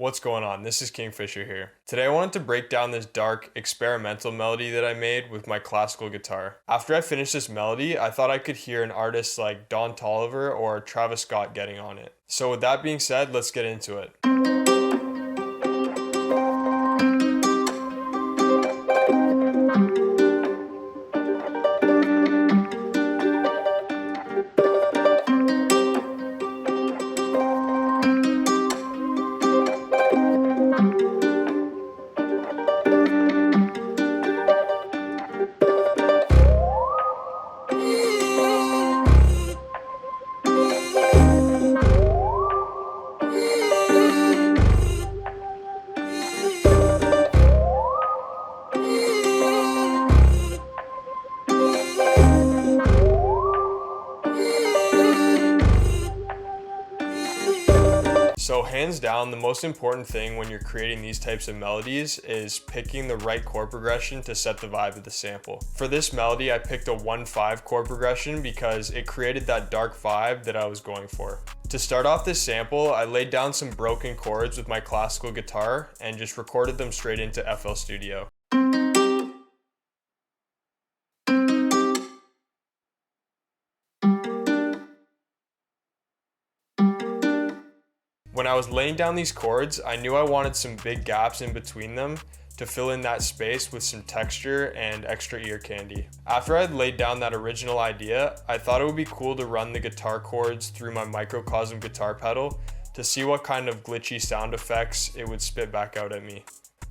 What's going on? This is Kingfisher here. Today I wanted to break down this dark, experimental melody that I made with my classical guitar. After I finished this melody, I thought I could hear an artist like Toliver or Travis Scott getting on it. So with that being said, let's get into it. So hands down, the most important thing when you're creating these types of melodies is picking the right chord progression to set the vibe of the sample. For this melody, I picked a 1-5 chord progression because it created that dark vibe that I was going for. To start off this sample, I laid down some broken chords with my classical guitar and just recorded them straight into FL Studio. When I was laying down these chords, I knew I wanted some big gaps in between them to fill in that space with some texture and extra ear candy. After I'd laid down that original idea, I thought it would be cool to run the guitar chords through my microcosm guitar pedal to see what kind of glitchy sound effects it would spit back out at me.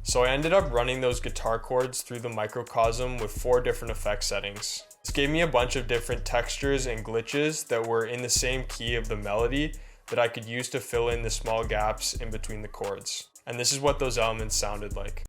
So I ended up running those guitar chords through the microcosm with 4 different effect settings. This gave me a bunch of different textures and glitches that were in the same key of the melody that I could use to fill in the small gaps in between the chords. And this is what those elements sounded like.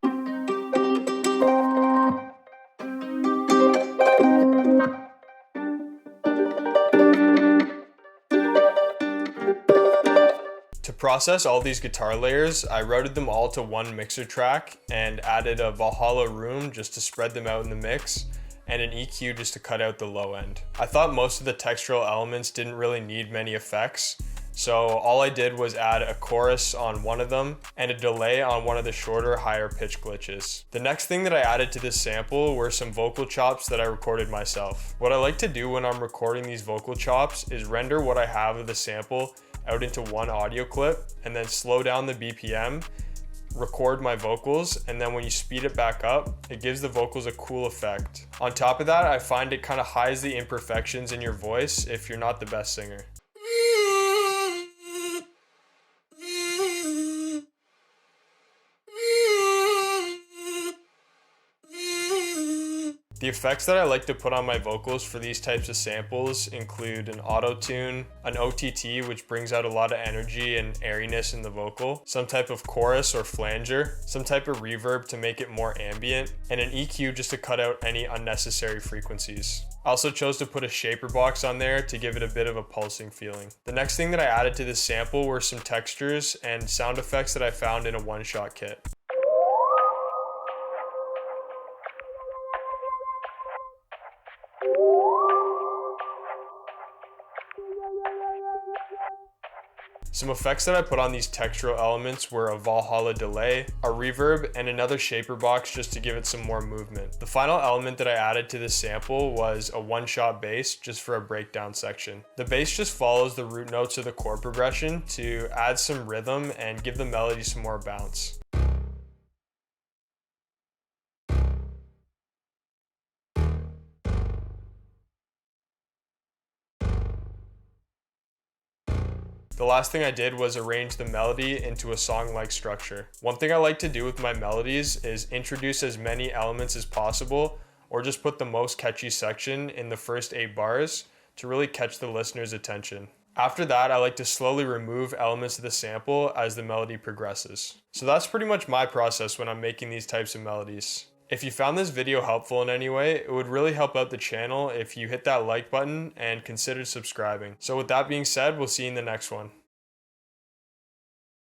To process all these guitar layers, I routed them all to one mixer track and added a Valhalla room just to spread them out in the mix, and an EQ just to cut out the low end. I thought most of the textural elements didn't really need many effects, so all I did was add a chorus on one of them and a delay on one of the shorter, higher pitch glitches. The next thing that I added to this sample were some vocal chops that I recorded myself. What I like to do when I'm recording these vocal chops is render what I have of the sample out into one audio clip and then slow down the BPM, record my vocals, and then when you speed it back up, it gives the vocals a cool effect. On top of that, I find it kind of hides the imperfections in your voice if you're not the best singer. The effects that I like to put on my vocals for these types of samples include an auto-tune, an OTT which brings out a lot of energy and airiness in the vocal, some type of chorus or flanger, some type of reverb to make it more ambient, and an EQ just to cut out any unnecessary frequencies. I also chose to put a shaper box on there to give it a bit of a pulsing feeling. The next thing that I added to this sample were some textures and sound effects that I found in a one-shot kit. Some effects that I put on these textural elements were a Valhalla delay, a reverb, and another shaper box just to give it some more movement. The final element that I added to this sample was a one-shot bass just for a breakdown section. The bass just follows the root notes of the chord progression to add some rhythm and give the melody some more bounce. The last thing I did was arrange the melody into a song-like structure. One thing I like to do with my melodies is introduce as many elements as possible, or just put the most catchy section in the first 8 bars to really catch the listener's attention. After that, I like to slowly remove elements of the sample as the melody progresses. So that's pretty much my process when I'm making these types of melodies. If you found this video helpful in any way, it would really help out the channel if you hit that like button and consider subscribing. So with that being said, we'll see you in the next one.